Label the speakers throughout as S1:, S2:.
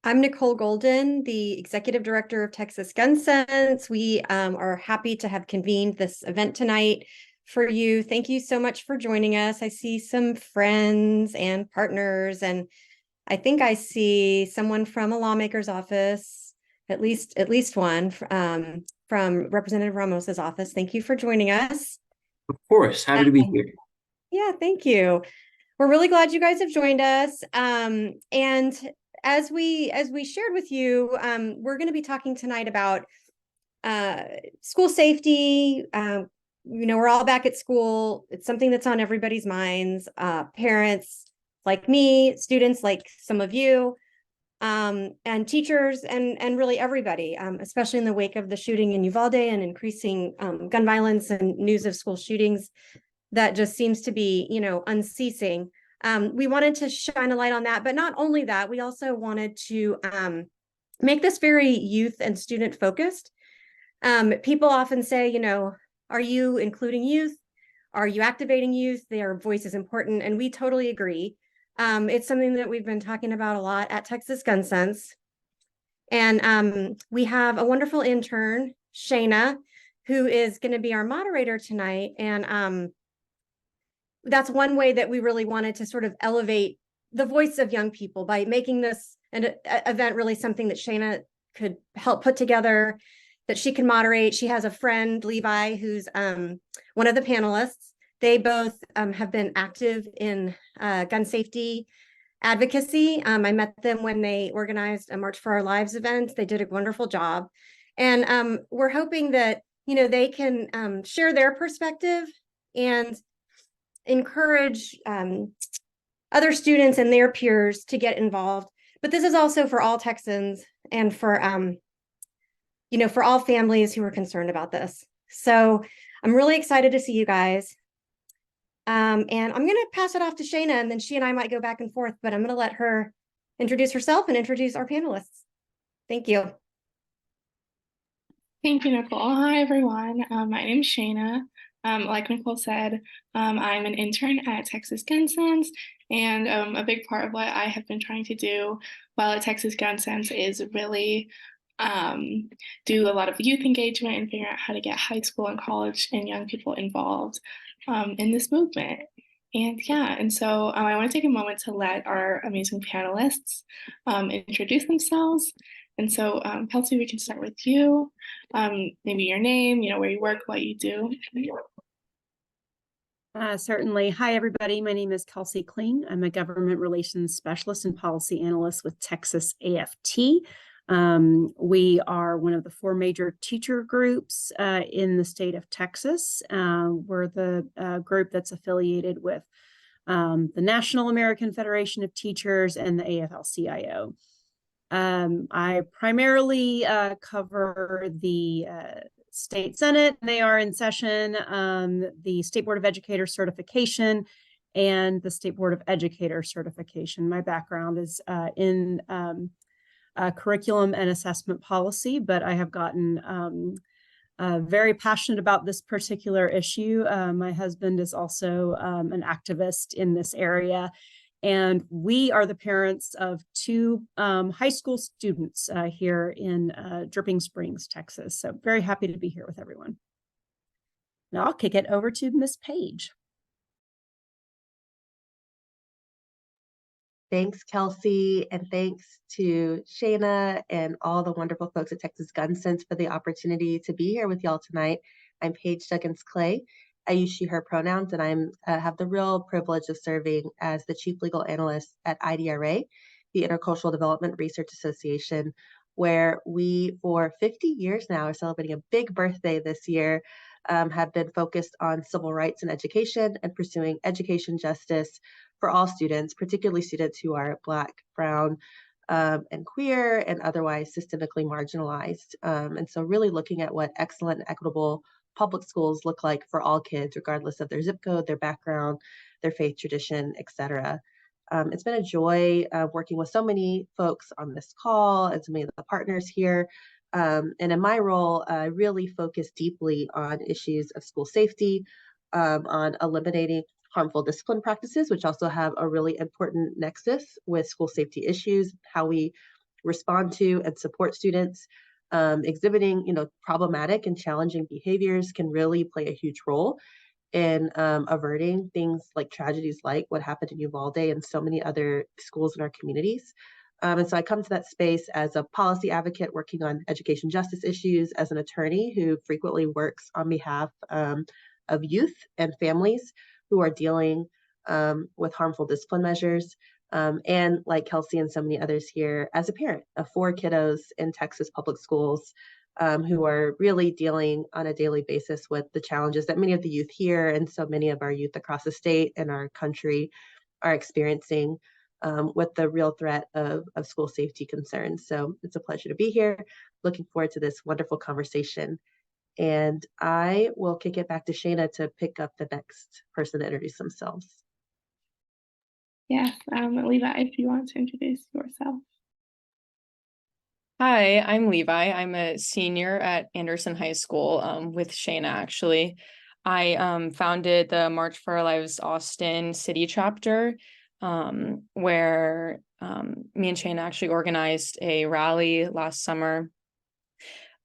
S1: I'm Nicole Golden, the Executive Director of Texas Gun Sense. We are happy to have convened this event tonight for you. Thank you so much for joining us. I see some friends and partners, and I think I see someone from a lawmaker's office, at least one from Representative Ramos's office. Thank you for joining us.
S2: Of course, happy to be here.
S1: Yeah, thank you. We're really glad you guys have joined us. And as we shared with you, we're going to be talking tonight about school safety. We're all back at school. It's something that's on everybody's minds. Parents like me, students like some of you, and teachers, and really everybody, especially in the wake of the shooting in Uvalde and increasing gun violence and news of school shootings that just seems to be, unceasing. We wanted to shine a light on that, but not only that, we also wanted to make this very youth and student focused. People often say, are you including youth? Are you activating youth? Their voice is important, and we totally agree. It's something that we've been talking about a lot at Texas Gun Sense. And we have a wonderful intern, Shayna, who is going to be our moderator tonight. And that's one way that we really wanted to sort of elevate the voice of young people by making this an event really something that Shayna could help put together, that she can moderate. She has a friend, Levi, who's one of the panelists. They both have been active in gun safety advocacy. I met them when they organized a March for Our Lives event. They did a wonderful job. And we're hoping that, they can share their perspective and encourage other students and their peers to get involved. But this is also for all Texans and for all families who are concerned about this. So I'm really excited to see you guys. And I'm going to pass it off to Shayna, and then she and I might go back and forth, but I'm going to let her introduce herself and introduce our panelists. Thank you.
S3: Thank you, Nicole. Hi, everyone. My name is Shayna. Like Nicole said, I'm an intern at Texas Gun Sense, and a big part of what I have been trying to do while at Texas Gun Sense is really do a lot of youth engagement and figure out how to get high school and college and young people involved in this movement. And so I want to take a moment to let our amazing panelists introduce themselves. And so, Kelsey, we can start with you. Maybe your name, where you work, what you do.
S4: Certainly. Hi, everybody. My name is Kelsey Kling. I'm a government relations specialist and policy analyst with Texas AFT. We are one of the 4 major teacher groups in the state of Texas. We're the group that's affiliated with the National American Federation of Teachers and the AFL-CIO. I primarily cover the State Senate. They are in session, the State Board of Educators certification, and the State Board of Educators certification. My background is in curriculum and assessment policy, but I have gotten very passionate about this particular issue. My husband is also an activist in this area, and we are the parents of 2 high school students here in Dripping Springs, Texas. So very happy to be here with everyone. Now I'll kick it over to Miss Page.
S5: Thanks, Kelsey, and thanks to Shayna and all the wonderful folks at Texas Gun Sense for the opportunity to be here with y'all tonight. I'm Paige Duggins-Clay. I use she, her pronouns, and I have the real privilege of serving as the Chief Legal Analyst at IDRA, the Intercultural Development Research Association, where we, for 50 years now, are celebrating a big birthday this year, have been focused on civil rights and education and pursuing education justice for all students, particularly students who are Black, Brown, and queer, and otherwise systemically marginalized. And so really looking at what excellent and equitable public schools look like for all kids, regardless of their zip code, their background, their faith tradition, etc. It's been a joy working with so many folks on this call and so many of the partners here. And in my role, I really focus deeply on issues of school safety, on eliminating harmful discipline practices, which also have a really important nexus with school safety issues, how we respond to and support students. Exhibiting, problematic and challenging behaviors can really play a huge role in averting things like tragedies like what happened in Uvalde and so many other schools in our communities. And so I come to that space as a policy advocate working on education justice issues, as an attorney who frequently works on behalf of youth and families who are dealing with harmful discipline measures. And like Kelsey and so many others here, as a parent of 4 kiddos in Texas public schools, who are really dealing on a daily basis with the challenges that many of the youth here and so many of our youth across the state and our country are experiencing with the real threat of school safety concerns. So it's a pleasure to be here. Looking forward to this wonderful conversation. And I will kick it back to Shayna to pick up the next person to introduce themselves.
S3: Yes, Levi, if you want to introduce yourself.
S6: Hi, I'm Levi. I'm a senior at Anderson High School with Shayna, actually. I founded the March for Our Lives Austin City chapter, where me and Shayna actually organized a rally last summer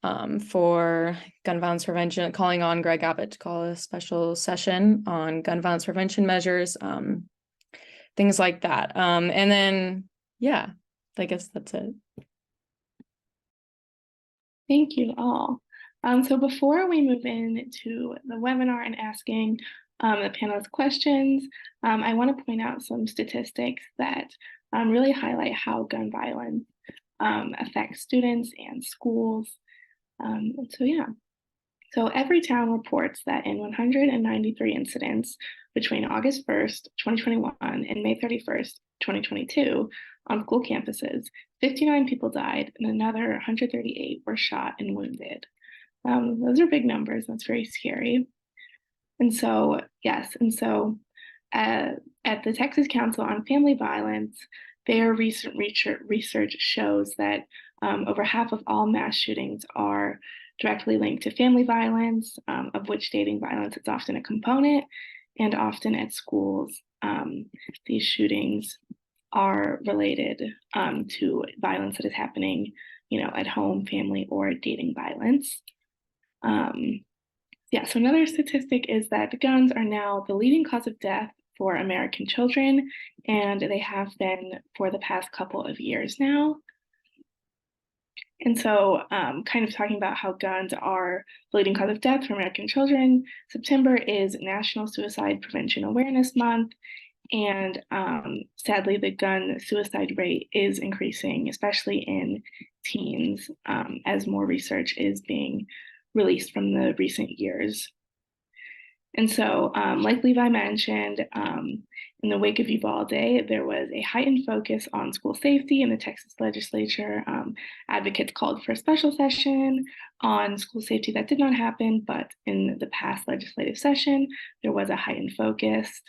S6: for gun violence prevention, calling on Greg Abbott to call a special session on gun violence prevention measures, things like that. And then, yeah, I guess that's it.
S3: Thank you all. So before we move into the webinar and asking the panelists questions, I want to point out some statistics that really highlight how gun violence affects students and schools. So every town reports that in 193 incidents between August 1st, 2021 and May 31st, 2022 on school campuses, 59 people died and another 138 were shot and wounded. Those are big numbers. That's very scary. And so, yes, at the Texas Council on Family Violence, their recent research shows that over half of all mass shootings are directly linked to family violence, of which dating violence is often a component, and often at schools, these shootings are related to violence that is happening, at home, family, or dating violence. So another statistic is that guns are now the leading cause of death for American children, and they have been for the past couple of years now. And so kind of talking about how guns are the leading cause of death for American children, September is National Suicide Prevention Awareness Month. And sadly, the gun suicide rate is increasing, especially in teens, as more research is being released from the recent years. And so, like Levi mentioned, in the wake of Uvalde, there was a heightened focus on school safety in the Texas legislature. Advocates called for a special session on school safety. That did not happen, but in the past legislative session, there was a heightened focus.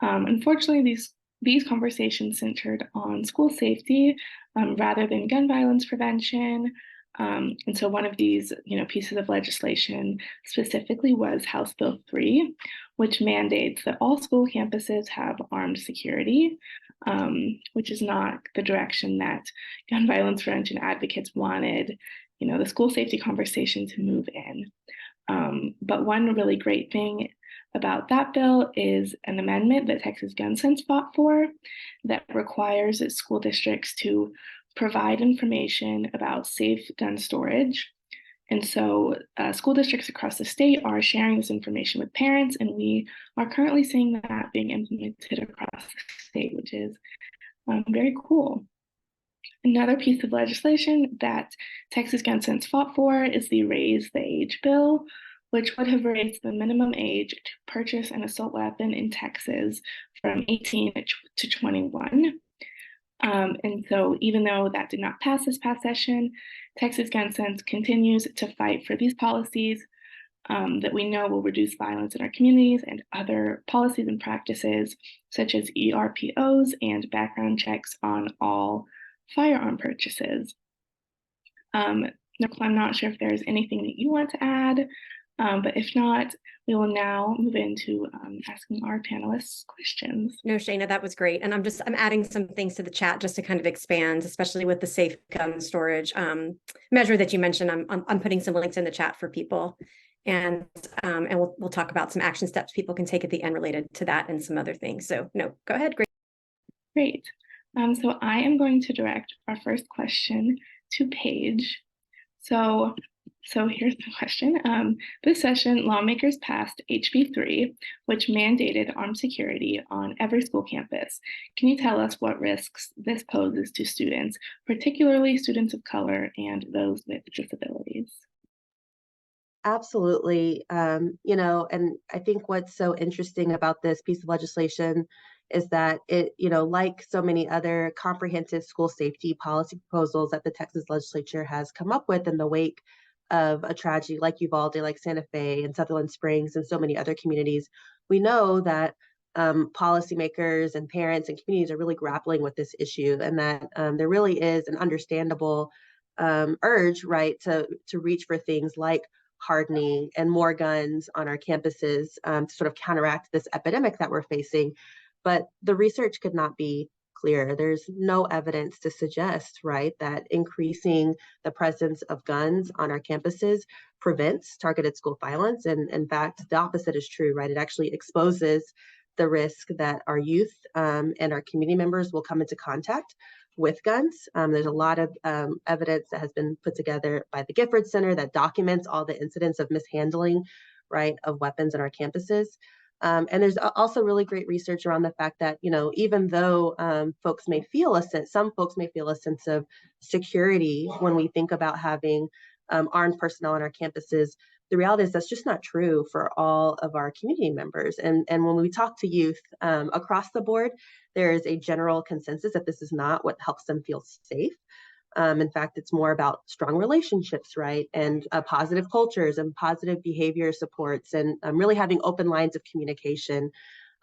S3: Unfortunately, these conversations centered on school safety rather than gun violence prevention. And so one of these, pieces of legislation specifically was House Bill 3, which mandates that all school campuses have armed security, which is not the direction that gun violence prevention advocates wanted, the school safety conversation to move in. But one really great thing about that bill is an amendment that Texas Gun Sense fought for that requires school districts to provide information about safe gun storage. And so school districts across the state are sharing this information with parents, and we are currently seeing that being implemented across the state, which is very cool. Another piece of legislation that Texas Gun Sense fought for is the Raise the Age bill, which would have raised the minimum age to purchase an assault weapon in Texas from 18 to 21. And so even though that did not pass this past session, Texas Gun Sense continues to fight for these policies that we know will reduce violence in our communities, and other policies and practices such as ERPOs and background checks on all firearm purchases. Nicole, I'm not sure if there's anything that you want to add But if not, we will now move into asking our panelists questions.
S1: No, Shayna, that was great. And I'm adding some things to the chat just to kind of expand, especially with the safe gun storage measure that you mentioned. I'm putting some links in the chat for people. And we'll talk about some action steps people can take at the end related to that and some other things. So no, go ahead.
S3: Great. So I am going to direct our first question to Paige. So here's the question. This session, lawmakers passed HB 3, which mandated armed security on every school campus. Can you tell us what risks this poses to students, particularly students of color and those with disabilities?
S5: Absolutely. You know, and I think what's so interesting about this piece of legislation is that it, you know, like so many other comprehensive school safety policy proposals that the Texas legislature has come up with in the wake of a tragedy like Uvalde, like Santa Fe and Sutherland Springs and so many other communities, we know that policymakers and parents and communities are really grappling with this issue, and that there really is an understandable urge, right, to reach for things like hardening and more guns on our campuses to sort of counteract this epidemic that we're facing. But the research could not be clear. There's no evidence to suggest, right, that increasing the presence of guns on our campuses prevents targeted school violence. And in fact, the opposite is true, right? It actually exposes the risk that our youth and our community members will come into contact with guns. There's a lot of evidence that has been put together by the Gifford Center that documents all the incidents of mishandling, right, of weapons in our campuses. And there's also really great research around the fact that, you know, even though some folks may feel a sense of security when we think about having armed personnel on our campuses, the reality is that's just not true for all of our community members. And when we talk to youth across the board, there is a general consensus that this is not what helps them feel safe. In fact, it's more about strong relationships, right? And positive cultures and positive behavior supports and really having open lines of communication.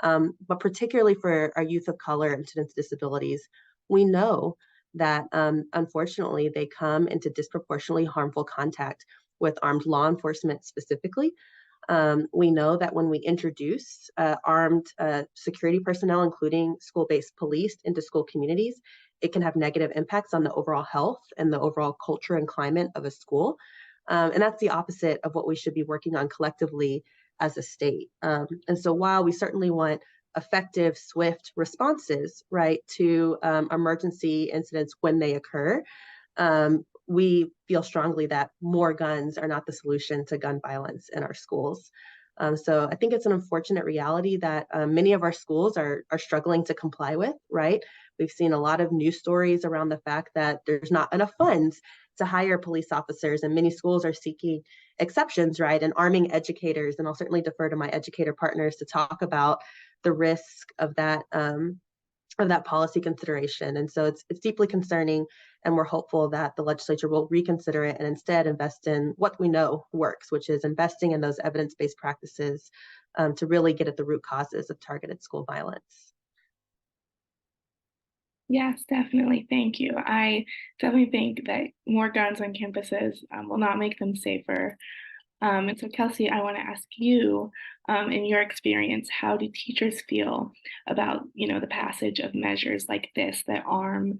S5: But particularly for our youth of color and students with disabilities, we know that unfortunately they come into disproportionately harmful contact with armed law enforcement specifically. We know that when we introduce armed security personnel, including school-based police, into school communities, it can have negative impacts on the overall health and the overall culture and climate of a school. And that's the opposite of what we should be working on collectively as a state. And so while we certainly want effective, swift responses, right, to emergency incidents when they occur, we feel strongly that more guns are not the solution to gun violence in our schools. So I think it's an unfortunate reality that many of our schools are struggling to comply with, right? We've seen a lot of news stories around the fact that there's not enough funds to hire police officers, and many schools are seeking exceptions, right, and arming educators. And I'll certainly defer to my educator partners to talk about the risk of that policy consideration. And so it's deeply concerning, and we're hopeful that the legislature will reconsider it and instead invest in what we know works, which is investing in those evidence-based practices to really get at the root causes of targeted school violence.
S3: Yes, definitely. Thank you. I definitely think that more guns on campuses will not make them safer. And so, Kelsey, I want to ask you, in your experience, how do teachers feel about, the passage of measures like this that arm,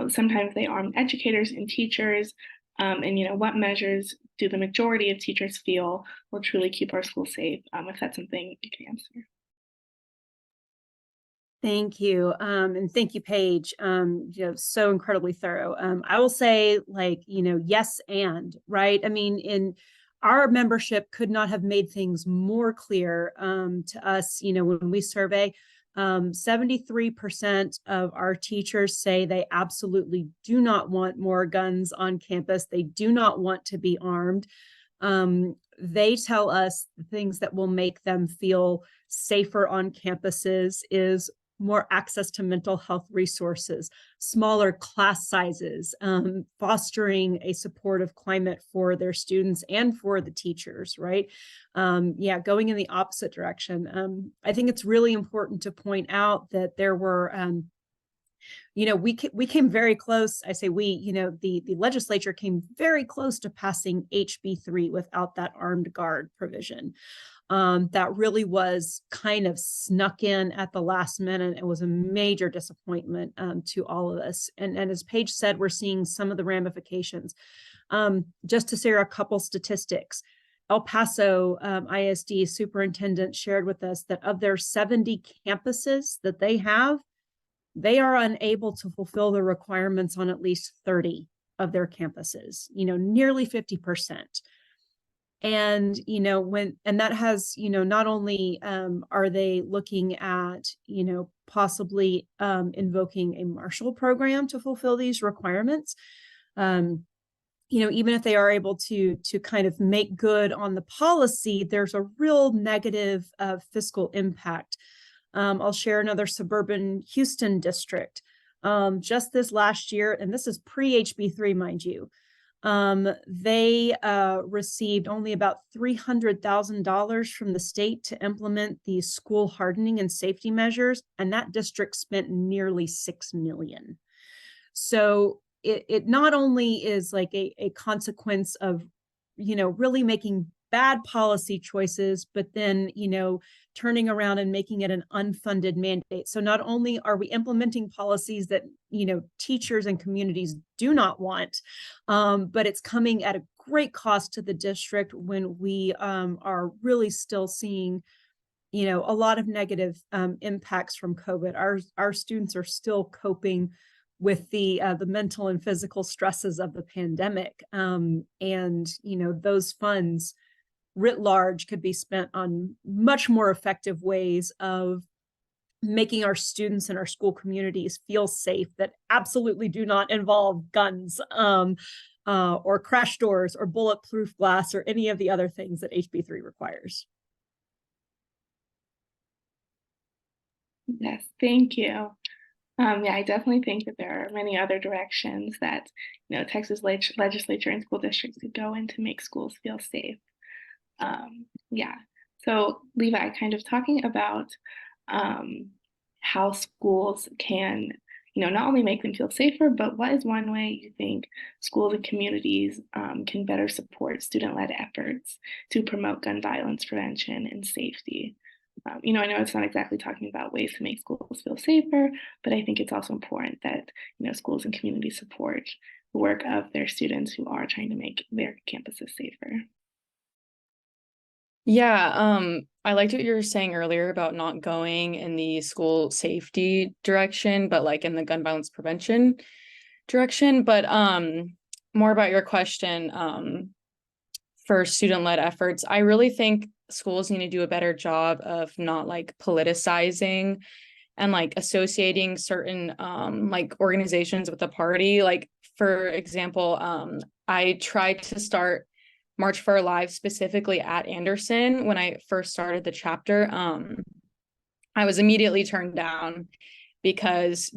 S3: sometimes they arm educators and teachers, and what measures do the majority of teachers feel will truly keep our schools safe? If that's something you can answer.
S4: Thank you. And thank you, Paige. So incredibly thorough. I will say, yes, and right. I mean, in our membership could not have made things more clear to us. When we survey, 73% of our teachers say they absolutely do not want more guns on campus. They do not want to be armed. They tell us the things that will make them feel safer on campuses is more access to mental health resources, smaller class sizes, fostering a supportive climate for their students and for the teachers, right? Going in the opposite direction. I think it's really important to point out that there were we came very close. I say we, the legislature came very close to passing HB3 without that armed guard provision. That really was kind of snuck in at the last minute. It was a major disappointment to all of us. And as Paige said, we're seeing some of the ramifications. Just to share a couple statistics, El Paso ISD superintendent shared with us that of their 70 campuses that they have, they are unable to fulfill the requirements on at least 30 of their campuses, nearly 50%. And, and that has, not only are they looking at, possibly invoking a Marshall program to fulfill these requirements, even if they are able to kind of make good on the policy, there's a real negative fiscal impact. I'll share another suburban Houston district. Just this last year, and this is pre-HB3, mind you, they received only about $300,000 from the state to implement these school hardening and safety measures, and that district spent nearly $6 million. So it not only is like a consequence of, really making bad policy choices, but then, turning around and making it an unfunded mandate. So not only are we implementing policies that, teachers and communities do not want, but it's coming at a great cost to the district when we are really still seeing, a lot of negative impacts from COVID. Our students are still coping with the mental and physical stresses of the pandemic. And, those funds writ large could be spent on much more effective ways of making our students and our school communities feel safe that absolutely do not involve guns or crash doors or bulletproof glass or any of the other things that HB3 requires.
S3: Yes, thank you. Yeah, I definitely think that there are many other directions that, Texas legislature and school districts could go in to make schools feel safe. Yeah, so Levi, kind of talking about how schools can, not only make them feel safer, but what is one way you think schools and communities can better support student-led efforts to promote gun violence prevention and safety? I know it's not exactly talking about ways to make schools feel safer, but I think it's also important that, schools and communities support the work of their students who are trying to make their campuses safer.
S6: Yeah, I liked what you were saying earlier about not going in the school safety direction, but like in the gun violence prevention direction. But more about your question, for student-led efforts, I really think schools need to do a better job of not like politicizing and like associating certain like organizations with the party. Like, for example, I tried to start March for Our Lives specifically at Anderson when I first started the chapter. I was immediately turned down because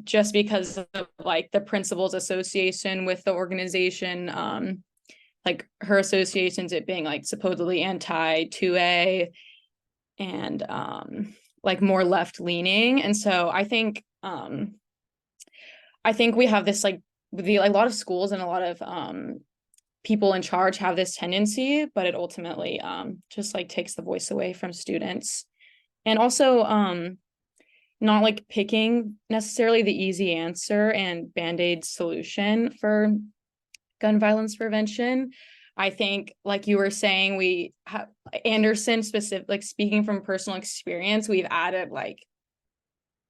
S6: of like the principal's association with the organization, like her associations, it being like supposedly anti-2A and like more left leaning. And so I think we have this like a lot of schools and a lot of people in charge have this tendency, but it ultimately just like takes the voice away from students. And also not like picking necessarily the easy answer and band-aid solution for gun violence prevention. I think, like you were saying, we have Anderson specific, like speaking from personal experience, we've added like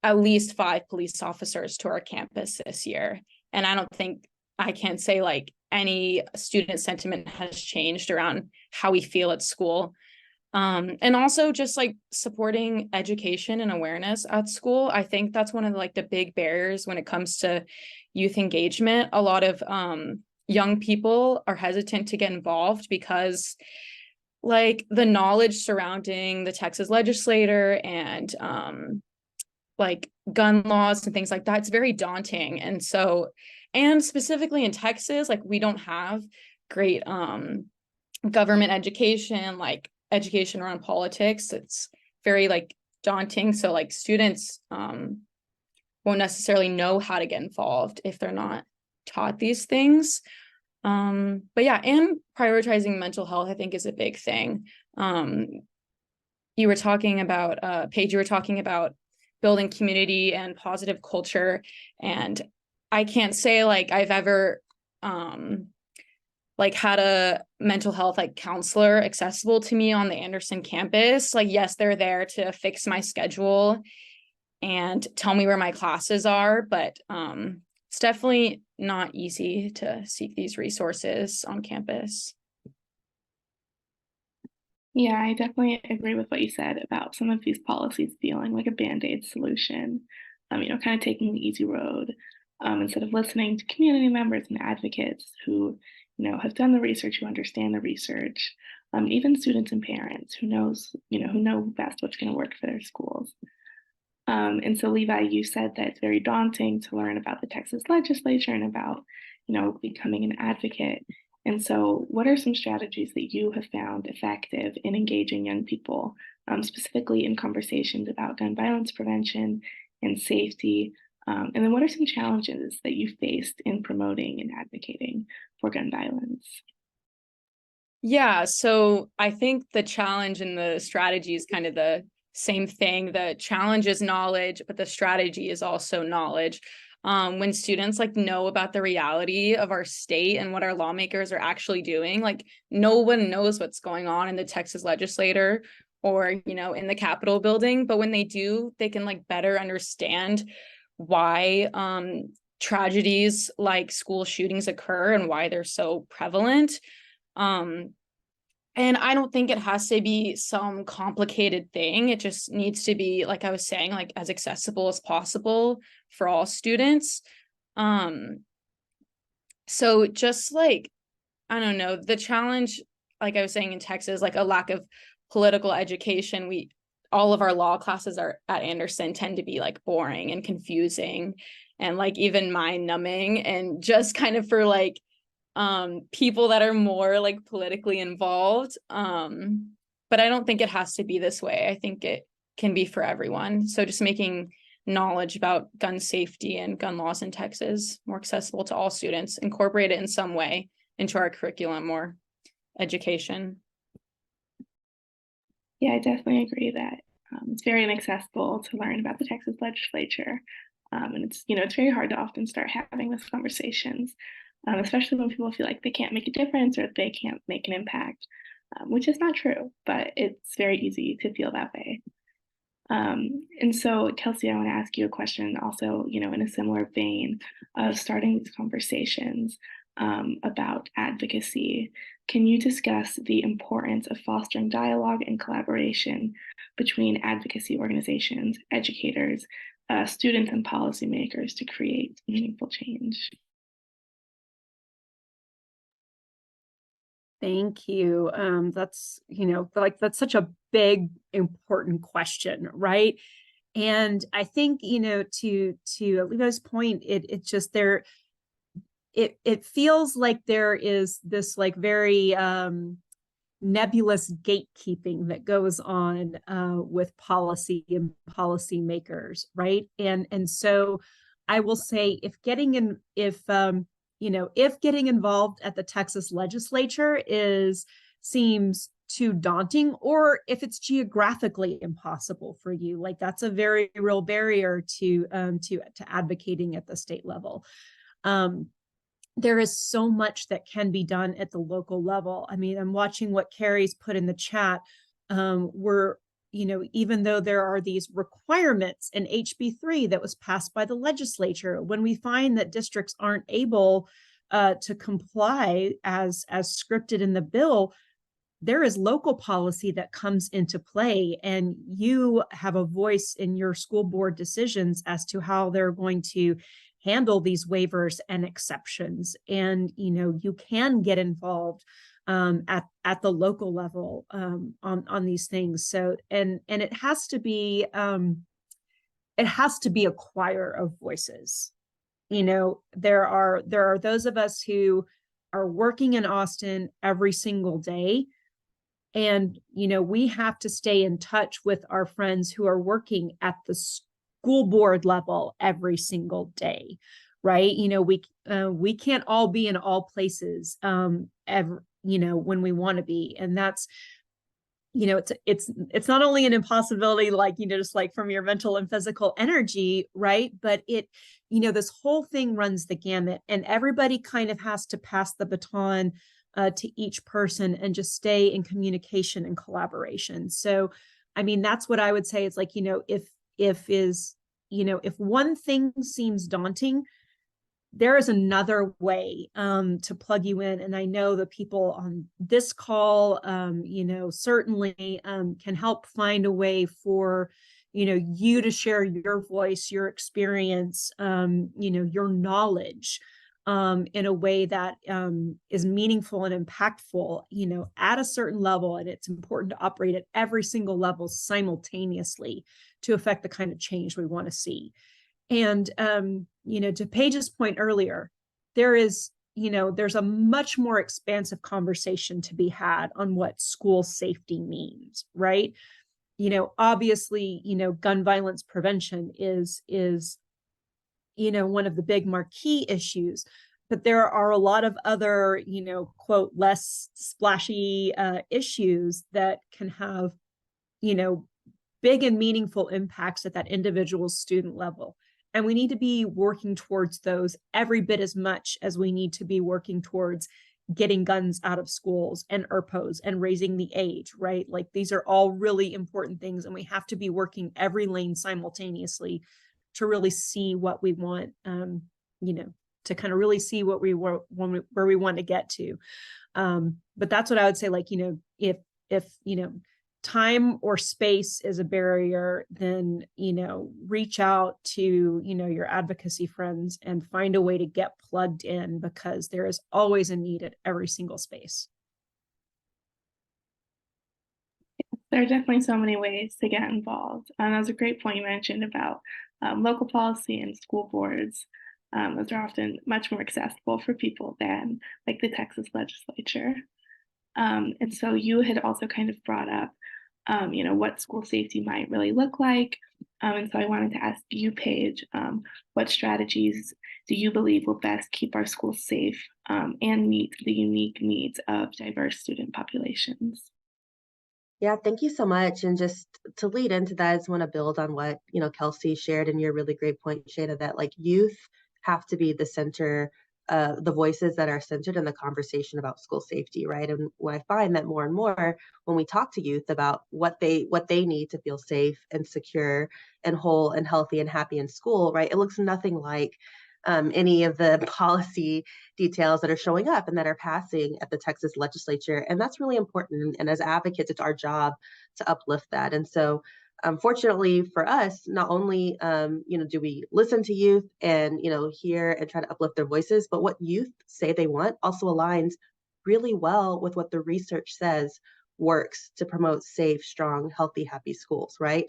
S6: at least 5 police officers to our campus this year. And I don't think I can say like any student sentiment has changed around how we feel at school. And also just like supporting education and awareness at school. I think that's one of like the big barriers when it comes to youth engagement. A lot of young people are hesitant to get involved because like the knowledge surrounding the Texas legislator and like gun laws and things like that, it's very daunting. And so, and specifically in Texas, like we don't have great government education, like education around politics. It's very like daunting. So like students won't necessarily know how to get involved if they're not taught these things. But yeah, and prioritizing mental health, I think, is a big thing. You were talking about, Paige, you were talking about building community and positive culture. And I can't say like I've ever like had a mental health like counselor accessible to me on the Anderson campus. Like, yes, they're there to fix my schedule and tell me where my classes are, but it's definitely not easy to seek these resources on campus.
S3: Yeah, I definitely agree with what you said about some of these policies feeling like a band-aid solution, kind of taking the easy road, instead of listening to community members and advocates who, have done the research, who understand the research, even students and parents who know best what's going to work for their schools. And so Levi, you said that it's very daunting to learn about the Texas legislature and about, becoming an advocate. And so what are some strategies that you have found effective in engaging young people, specifically in conversations about gun violence prevention and safety? And then what are some challenges that you faced in promoting and advocating for gun violence?
S6: Yeah, so I think the challenge and the strategy is kind of the same thing. The challenge is knowledge, but the strategy is also knowledge. When students like know about the reality of our state and what our lawmakers are actually doing, like no one knows what's going on in the Texas legislature or, in the Capitol building. But when they do, they can like better understand why tragedies like school shootings occur and why they're so prevalent. And I don't think it has to be some complicated thing. It just needs to be, like I was saying, like as accessible as possible for all students. So just like, I don't know, the challenge, like I was saying in Texas, like a lack of political education. All of our law classes are at Anderson tend to be like boring and confusing and like even mind numbing, and just kind of for like people that are more like politically involved. But I don't think it has to be this way. I think it can be for everyone. So just making knowledge about gun safety and gun laws in Texas more accessible to all students, incorporate it in some way into our curriculum or education.
S3: Yeah, I definitely agree that it's very inaccessible to learn about the Texas legislature. And it's very hard to often start having those conversations, especially when people feel like they can't make a difference or they can't make an impact, which is not true, but it's very easy to feel that way. And so, Kelsey, I want to ask you a question also, in a similar vein of starting these conversations about advocacy. Can you discuss the importance of fostering dialogue and collaboration between advocacy organizations, educators, students, and policymakers to create meaningful change?
S4: Thank you. That's, that's such a big, important question, right? And I think, to Levi's point, it just there, it feels like there is this like very nebulous gatekeeping that goes on with policy and policymakers, right? And so I will say, if getting involved at the Texas legislature seems too daunting, or if it's geographically impossible for you, like that's a very real barrier to advocating at the state level. There is so much that can be done at the local level. I mean, I'm watching what Carrie's put in the chat. Even though there are these requirements in HB 3 that was passed by the legislature, when we find that districts aren't able to comply as scripted in the bill, there is local policy that comes into play, and you have a voice in your school board decisions as to how they're going to handle these waivers and exceptions. And you can get involved at the local level on these things. So and it has to be a choir of voices. There are those of us who are working in Austin every single day, and we have to stay in touch with our friends who are working at the school board level every single day, right? We can't all be in all places ever, when we want to be. And that's, it's not only an impossibility, like, just like from your mental and physical energy, right? But this whole thing runs the gamut, and everybody kind of has to pass the baton to each person and just stay in communication and collaboration. So, I mean, that's what I would say. It's like, if one thing seems daunting, there is another way to plug you in. And I know the people on this call, certainly can help find a way for, you to share your voice, your experience, your knowledge in a way that is meaningful and impactful, at a certain level. And it's important to operate at every single level simultaneously to affect the kind of change we want to see. And, to Paige's point earlier, there's a much more expansive conversation to be had on what school safety means, right? Obviously, gun violence prevention is one of the big marquee issues, but there are a lot of other, quote, less splashy issues that can have, big and meaningful impacts at that individual student level. And we need to be working towards those every bit as much as we need to be working towards getting guns out of schools and ERPOs and raising the age, right? Like, these are all really important things, and we have to be working every lane simultaneously to really see what we want, to kind of really see what we want, where we want to get to. But that's what I would say, like, if time or space is a barrier, then, reach out to, your advocacy friends and find a way to get plugged in, because there is always a need at every single space.
S3: There are definitely so many ways to get involved. And that was a great point you mentioned about local policy and school boards. Those are often much more accessible for people than like the Texas legislature. And so you had also kind of brought up, what school safety might really look like. And so I wanted to ask you, Paige, what strategies do you believe will best keep our schools safe and meet the unique needs of diverse student populations?
S5: Yeah, thank you so much. And just to lead into that, I just want to build on what, Kelsey shared in your really great point, Shada, that like youth have to be the center, the voices that are centered in the conversation about school safety, right? And what I find that more and more when we talk to youth about what they need to feel safe and secure and whole and healthy and happy in school, right? It looks nothing like any of the policy details that are showing up and that are passing at the Texas legislature. And that's really important. And as advocates, it's our job to uplift that. And so fortunately for us, not only do we listen to youth and hear and try to uplift their voices, but what youth say they want also aligns really well with what the research says works to promote safe, strong, healthy, happy schools, right?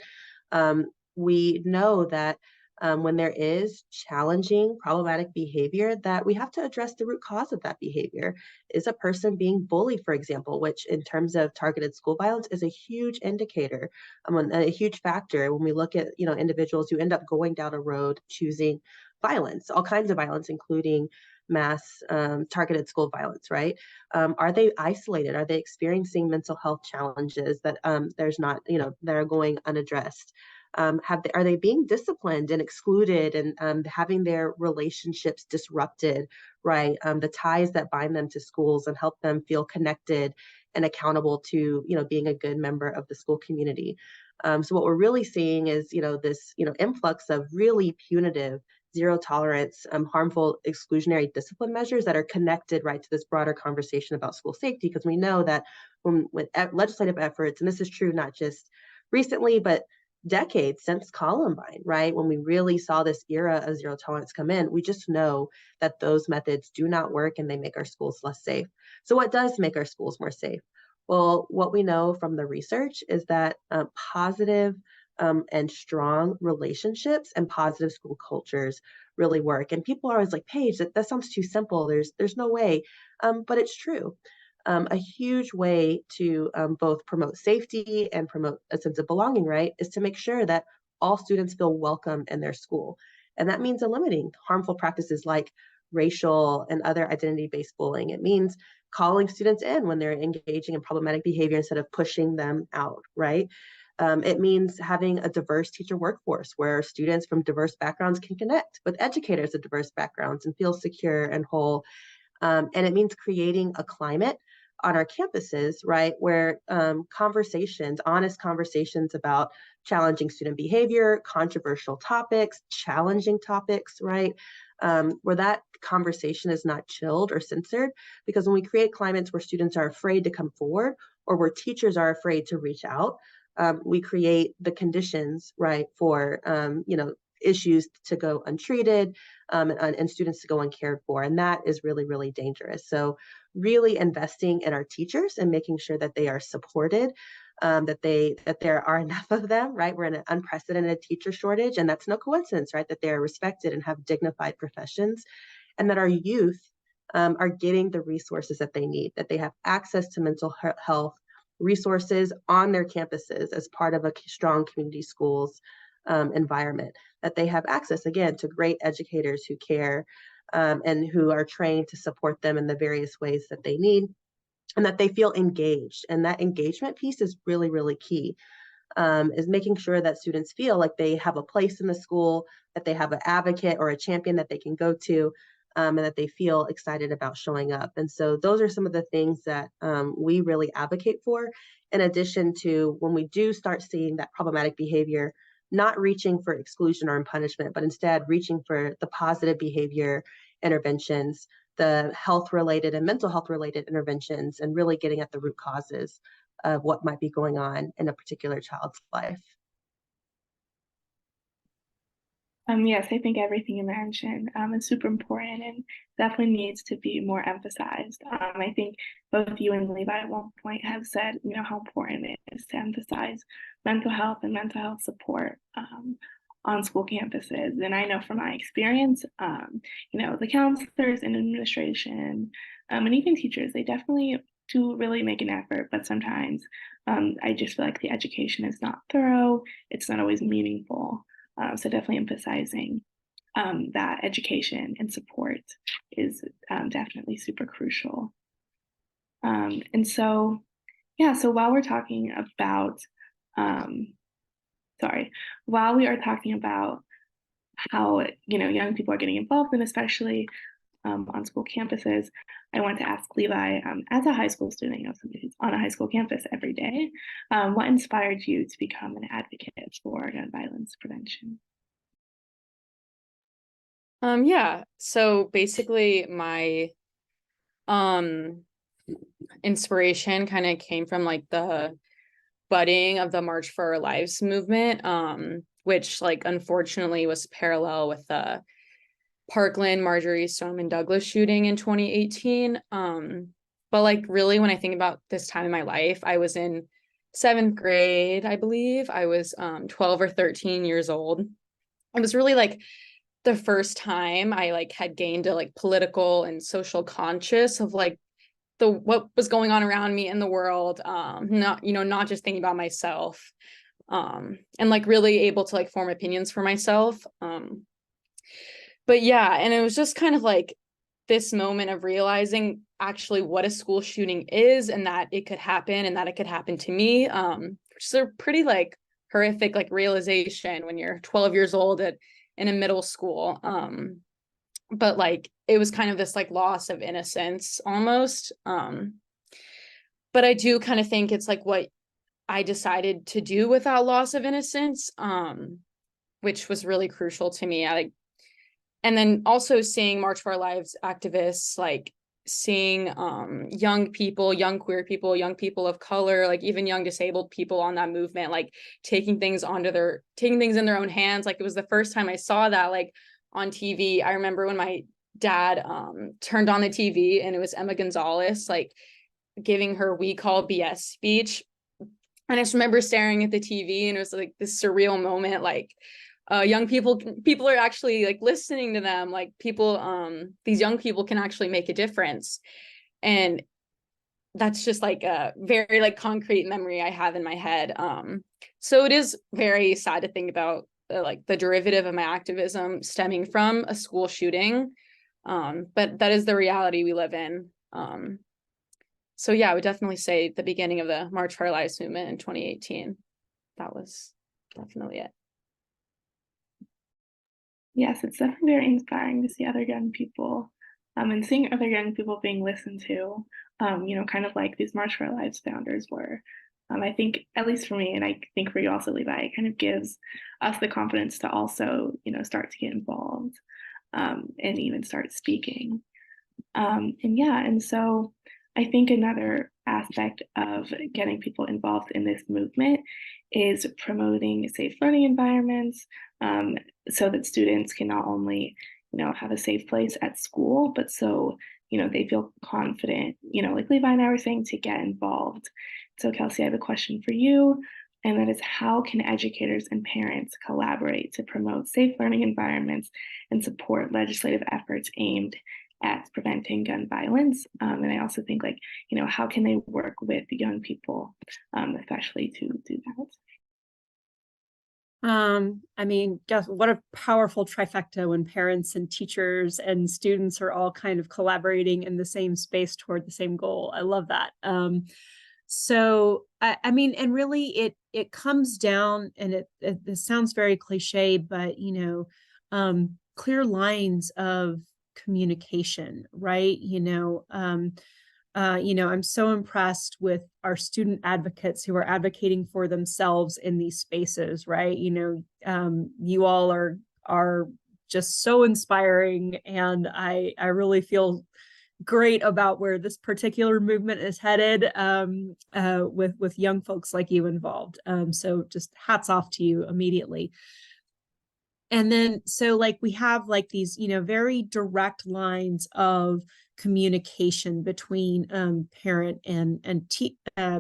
S5: We know that when there is challenging, problematic behavior, that we have to address the root cause of that behavior. Is a person being bullied, for example, which in terms of targeted school violence is a huge indicator, a huge factor when we look at individuals who end up going down a road choosing violence, all kinds of violence, including mass targeted school violence, right? Are they isolated? Are they experiencing mental health challenges that there's not, that are going unaddressed? Are they being disciplined and excluded and having their relationships disrupted, right? The ties that bind them to schools and help them feel connected and accountable to, being a good member of the school community. So what we're really seeing is, this, influx of really punitive, zero tolerance, harmful exclusionary discipline measures that are connected right to this broader conversation about school safety, because we know that when with legislative efforts, and this is true not just recently, but decades since Columbine, right? When we really saw this era of zero tolerance come in, we just know that those methods do not work and they make our schools less safe. So what does make our schools more safe? Well, what we know from the research is that positive and strong relationships and positive school cultures really work. And people are always like, Paige, that sounds too simple. There's no way, but it's true. A huge way to both promote safety and promote a sense of belonging, right, is to make sure that all students feel welcome in their school. And that means eliminating harmful practices like racial and other identity-based bullying. It means calling students in when they're engaging in problematic behavior instead of pushing them out, right? It means having a diverse teacher workforce where students from diverse backgrounds can connect with educators of diverse backgrounds and feel secure and whole. And it means creating a climate on our campuses, right, where honest conversations about challenging student behavior, controversial topics, challenging topics, right, where that conversation is not chilled or censored. Because when we create climates where students are afraid to come forward or where teachers are afraid to reach out, we create the conditions, right, for issues to go untreated, and students to go uncared for. And that is really, really dangerous. So really investing in our teachers and making sure that they are supported, that there are enough of them, right? We're in an unprecedented teacher shortage, and that's no coincidence, right? That they are respected and have dignified professions, and that our youth are getting the resources that they need, that they have access to mental health resources on their campuses as part of a strong community schools environment, that they have access, again, to great educators who care and who are trained to support them in the various ways that they need, and that they feel engaged. And that engagement piece is really, really key, is making sure that students feel like they have a place in the school, that they have an advocate or a champion that they can go to, and that they feel excited about showing up. And so those are some of the things that we really advocate for, in addition to when we do start seeing that problematic behavior, not reaching for exclusion or punishment, but instead reaching for the positive behavior interventions, the health-related and mental health-related interventions, and really getting at the root causes of what might be going on in a particular child's life.
S3: Yes, I think everything you mentioned is super important and definitely needs to be more emphasized. I think both you and Levi at one point have said, how important it is to emphasize mental health and mental health support on school campuses. And I know from my experience, the counselors and administration and even teachers, they definitely do really make an effort, but sometimes I just feel like the education is not thorough. It's not always meaningful. So definitely emphasizing that education and support is definitely super crucial. And so, so while we're talking about, while we are talking about how, young people are getting involved, and especially on school campuses, I want to ask Levi, as a high school student, somebody who's on a high school campus every day, what inspired you to become an advocate for gun violence prevention?
S6: So basically my inspiration kind of came from like the budding of the March for Our Lives movement, which like unfortunately was parallel with the Parkland, Marjorie Stoneman Douglas shooting in 2018. But like really when I think about this time in my life, I was in 7th grade, I believe. I was 12 or 13 years old. It was really like the first time I like had gained a like political and social conscious of like what was going on around me in the world, not just thinking about myself, and like really able to like form opinions for myself. But yeah, and it was just kind of like this moment of realizing actually what a school shooting is, and that it could happen, and that it could happen to me, which is a pretty like horrific like realization when you're 12 years old in a middle school. But like it was kind of this like loss of innocence almost. But I do kind of think it's like what I decided to do with that loss of innocence, which was really crucial to me. And then also seeing March for Our Lives activists, like seeing young people, young queer people, young people of color, like even young disabled people on that movement, like taking things in their own hands. Like it was the first time I saw that like on TV. I remember when my dad turned on the TV and it was Emma Gonzalez like giving her We Call BS speech. And I just remember staring at the TV and it was like this surreal moment, like young people are actually like listening to them, like these young people can actually make a difference. And that's just like a very like concrete memory I have in my head. So it is very sad to think about like the derivative of my activism stemming from a school shooting. But that is the reality we live in. So yeah, I would definitely say the beginning of the March for Our Lives movement in 2018. That was definitely it.
S3: Yes, it's definitely very inspiring to see other young people, and seeing other young people being listened to, kind of like these March for Our Lives founders were. I think, at least for me, and I think for you also, Levi, it kind of gives us the confidence to also, start to get involved, and even start speaking. And so I think another aspect of getting people involved in this movement is promoting safe learning environments, so that students can not only, have a safe place at school, but so, they feel confident, like Levi and I were saying, to get involved. So Kelsey, I have a question for you, and that is, how can educators and parents collaborate to promote safe learning environments and support legislative efforts aimed at preventing gun violence? And I also think, like, how can they work with young people, especially to do that?
S4: I mean, guess what a powerful trifecta when parents and teachers and students are all kind of collaborating in the same space toward the same goal. I love that. So I mean, and really it comes down, and it sounds very cliche, but clear lines of communication, right? I'm so impressed with our student advocates who are advocating for themselves in these spaces, right? You all are just so inspiring, and I really feel great about where this particular movement is headed, with young folks like you involved. So just hats off to you immediately. And then, so like we have like these, very direct lines of communication between parent and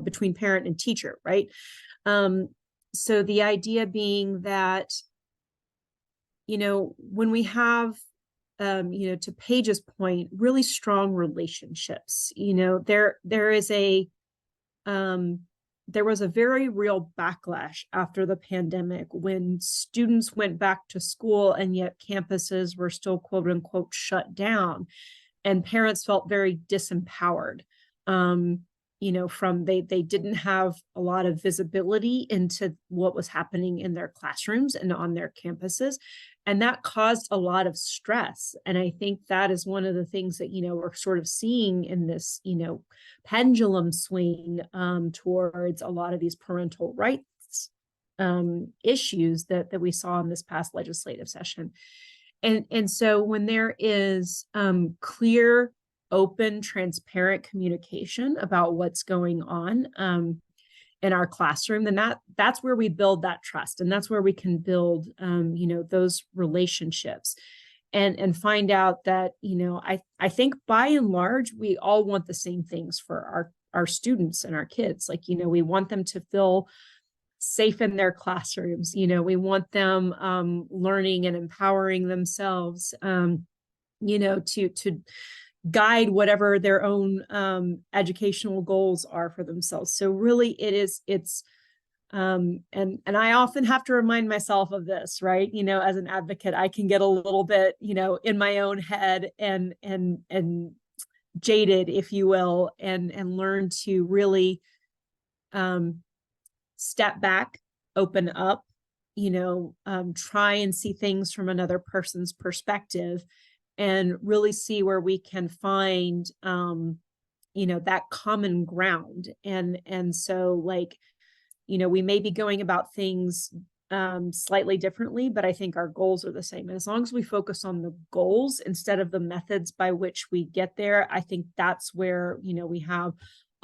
S4: between parent and teacher, right? So the idea being that, when we have, to Paige's point, really strong relationships, there was a very real backlash after the pandemic when students went back to school and yet campuses were still quote unquote shut down, and parents felt very disempowered. They didn't have a lot of visibility into what was happening in their classrooms and on their campuses. And that caused a lot of stress. And I think that is one of the things that, we're sort of seeing in this, pendulum swing towards a lot of these parental rights issues that we saw in this past legislative session. And so when there is clear, open, transparent communication about what's going on in our classroom, then that's where we build that trust, and that's where we can build those relationships and find out that I think by and large we all want the same things for our students and our kids. Like, we want them to feel safe in their classrooms. We want them learning and empowering themselves, to guide whatever their own educational goals are for themselves. So really it's and I often have to remind myself of this, right? As an advocate, I can get a little bit, in my own head and jaded, if you will, and learn to really step back, open up, try and see things from another person's perspective, and really see where we can find, that common ground. And so, like, we may be going about things slightly differently, but I think our goals are the same. And as long as we focus on the goals instead of the methods by which we get there, I think that's where, we have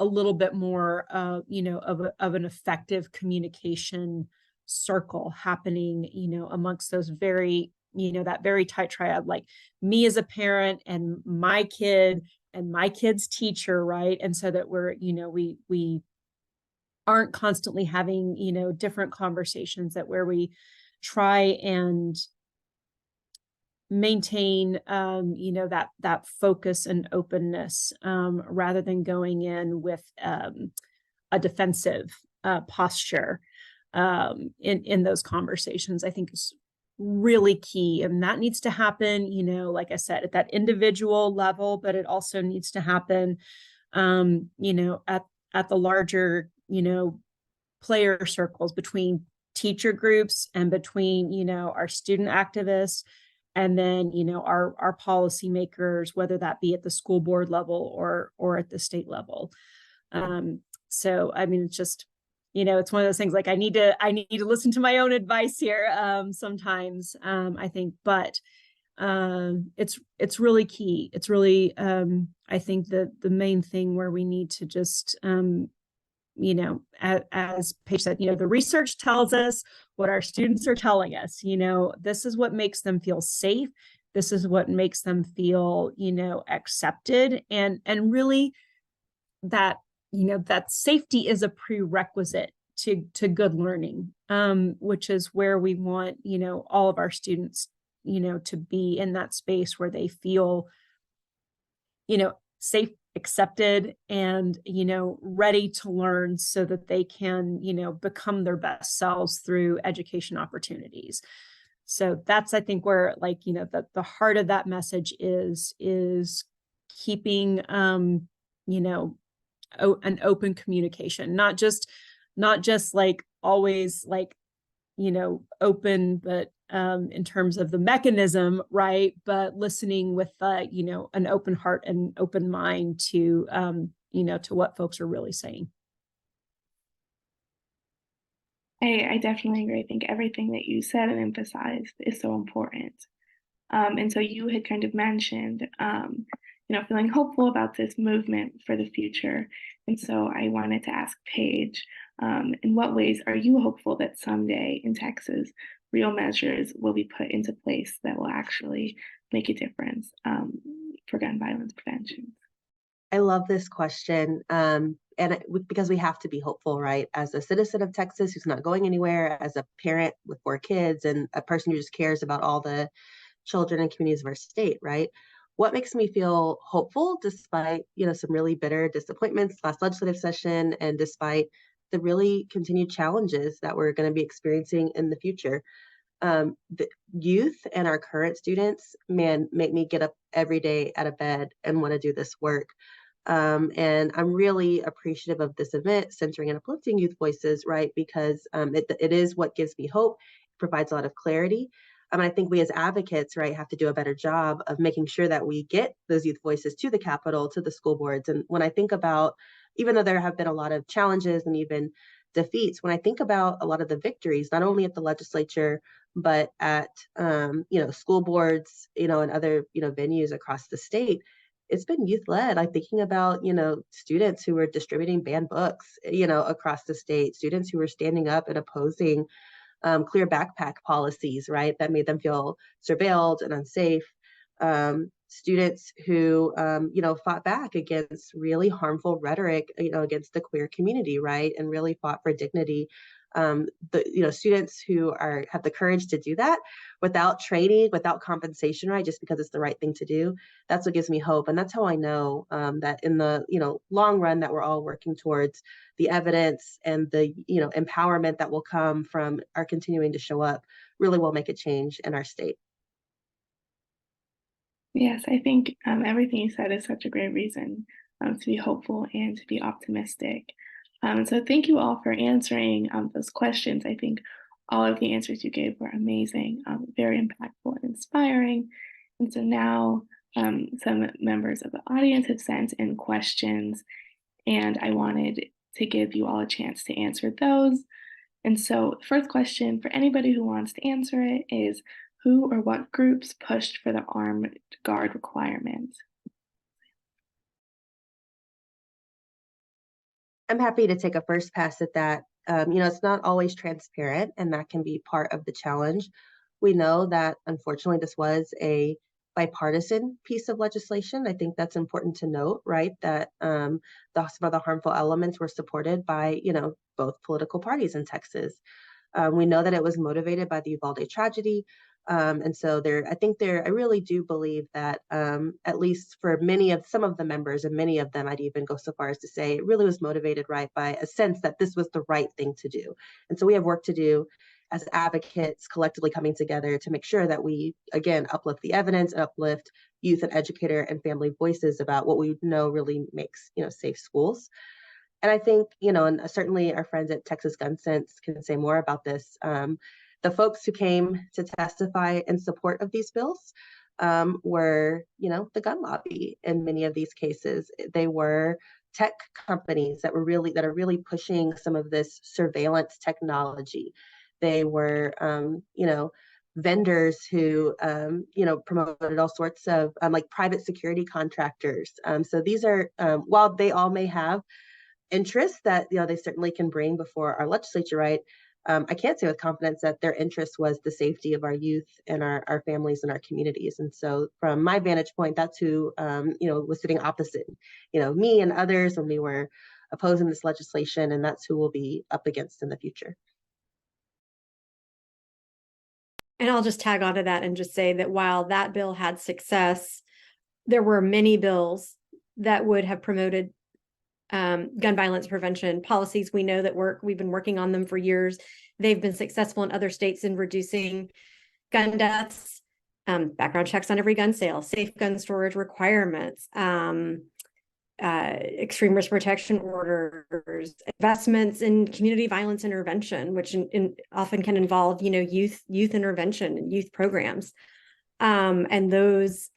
S4: a little bit more, of an effective communication circle happening, amongst those very, that very tight triad, like me as a parent and my kid and my kid's teacher, right? And so that we're, we aren't constantly having, different conversations, that where we try and maintain, that focus and openness, rather than going in with a defensive posture in those conversations, I think really key. And that needs to happen, like I said, at that individual level, but it also needs to happen, at the larger, player circles between teacher groups and between, our student activists, and then, our policymakers, whether that be at the school board level or at the state level. So, I mean, it's just, it's one of those things like I need to listen to my own advice here sometimes, I think, but it's really key. It's really, I think the main thing where we need to just, as Paige said, the research tells us what our students are telling us, this is what makes them feel safe. This is what makes them feel, accepted, and really that, that safety is a prerequisite to good learning, which is where we want, all of our students, to be in that space where they feel, safe, accepted, and, ready to learn so that they can, become their best selves through education opportunities. So that's, I think, where the heart of that message is keeping, an open communication, not just like always like, open, but in terms of the mechanism, right? But listening with, an open heart and open mind to, to what folks are really saying.
S3: I definitely agree. I think everything that you said and emphasized is so important. And so you had kind of mentioned, feeling hopeful about this movement for the future. And so I wanted to ask Paige, in what ways are you hopeful that someday in Texas, real measures will be put into place that will actually make a difference for gun violence prevention?
S5: I love this question. Because we have to be hopeful, right? As a citizen of Texas who's not going anywhere, as a parent with 4 kids, and a person who just cares about all the children and communities of our state, right? What makes me feel hopeful, despite, some really bitter disappointments last legislative session, and despite the really continued challenges that we're going to be experiencing in the future. The youth and our current students, man, make me get up every day out of bed and want to do this work. And I'm really appreciative of this event, centering and uplifting youth voices, right? Because it is what gives me hope, provides a lot of clarity. I think we as advocates, right, have to do a better job of making sure that we get those youth voices to the Capitol, to the school boards. And when I think about, even though there have been a lot of challenges and even defeats, when I think about a lot of the victories, not only at the legislature, but at, school boards, and other, venues across the state, it's been youth led. I'm thinking about, students who were distributing banned books, across the state, students who were standing up and opposing clear backpack policies, right, that made them feel surveilled and unsafe. Students who, fought back against really harmful rhetoric, against the queer community, right, and really fought for dignity. Students who have the courage to do that without training, without compensation, right, just because it's the right thing to do. That's what gives me hope, and that's how I know that in the long run that we're all working towards the evidence and the empowerment that will come from our continuing to show up really will make a change in our state.
S3: Yes, I think everything you said is such a great reason to be hopeful and to be optimistic. So thank you all for answering those questions. I think all of the answers you gave were amazing, very impactful and inspiring. And so now some members of the audience have sent in questions, and I wanted to give you all a chance to answer those. And so the first question for anybody who wants to answer it is, who or what groups pushed for the armed guard requirement?
S5: I'm happy to take a first pass at that. It's not always transparent, and that can be part of the challenge. We know that, unfortunately, this was a bipartisan piece of legislation. I think that's important to note, right? That some of the harmful elements were supported by, both political parties in Texas. We know that it was motivated by the Uvalde tragedy. And so I really do believe that at least for some of the members, and many of them, I'd even go so far as to say it really was motivated, right, by a sense that this was the right thing to do. And so we have work to do as advocates collectively coming together to make sure that we, again, uplift the evidence, uplift youth and educator and family voices about what we know really makes, safe schools. And I think, and certainly our friends at Texas Gun Sense can say more about this. The folks who came to testify in support of these bills were, the gun lobby in many of these cases. They were tech companies that are really pushing some of this surveillance technology. They were, vendors who, promoted all sorts of like private security contractors. So these are, while they all may have interests that, they certainly can bring before our legislature, right? I can't say with confidence that their interest was the safety of our youth and our families and our communities. And so from my vantage point, that's who, was sitting opposite, me and others when we were opposing this legislation, and that's who we'll be up against in the future.
S1: And I'll just tag onto that and just say that while that bill had success, there were many bills that would have promoted gun violence prevention policies. We know that we've been working on them for years. They've been successful in other states in reducing gun deaths, background checks on every gun sale, safe gun storage requirements, extreme risk protection orders, investments in community violence intervention, which often can involve, youth intervention and youth programs. And those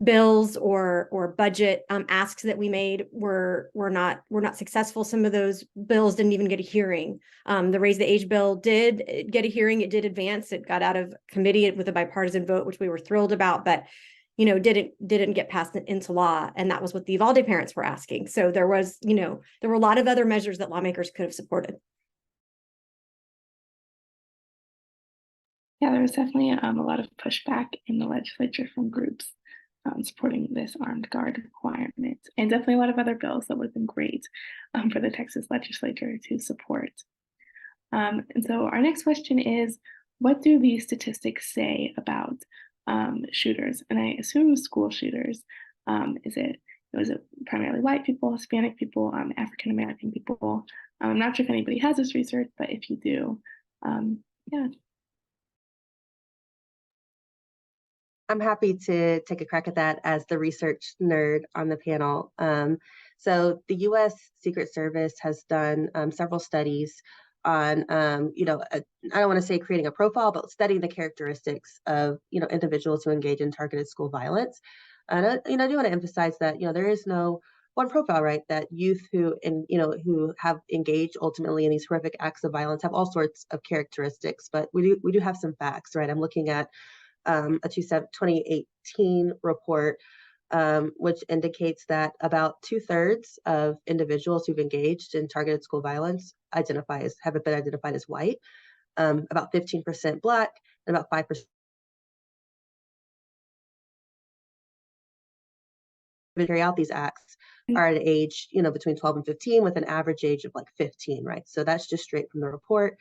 S1: bills or budget asks that we made were not successful. Some of those bills didn't even get a hearing. The Raise the Age bill did get a hearing. It did advance. It got out of committee with a bipartisan vote, which we were thrilled about, but didn't get passed into law. And that was what the Uvalde parents were asking. So there were a lot of other measures that lawmakers could have supported.
S3: Yeah, there was definitely a lot of pushback in the legislature from groups supporting this armed guard requirement, and definitely a lot of other bills that would have been great for the Texas legislature to support. And so our next question is, what do these statistics say about shooters? And I assume school shooters. Is it primarily white people, Hispanic people, African American people? I'm not sure if anybody has this research, but if you do, yeah.
S5: I'm happy to take a crack at that as the research nerd on the panel. So the U.S. Secret Service has done several studies on, I don't want to say creating a profile, but studying the characteristics of, individuals who engage in targeted school violence. And I do want to emphasize that, there is no one profile, right? That youth who have engaged ultimately in these horrific acts of violence have all sorts of characteristics, but we do have some facts, right? I'm looking at a 2018 report, which indicates that about 2/3 of individuals who've engaged in targeted school violence have been identified as white, about 15% Black, and about 5% carry out these acts are at an age, between 12 and 15, with an average age of like 15, right? So that's just straight from the report.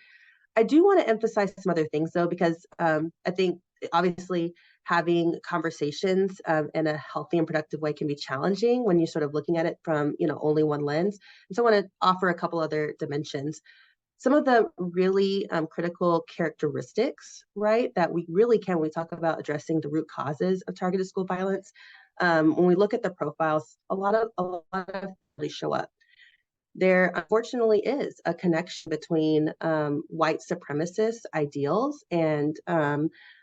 S5: I do want to emphasize some other things though, because I think obviously having conversations in a healthy and productive way can be challenging when you're sort of looking at it from, only one lens. And so I want to offer a couple other dimensions. Some of the really critical characteristics, right, that we really can, when we talk about addressing the root causes of targeted school violence, when we look at the profiles, a lot of really show up. There unfortunately is a connection between white supremacist ideals and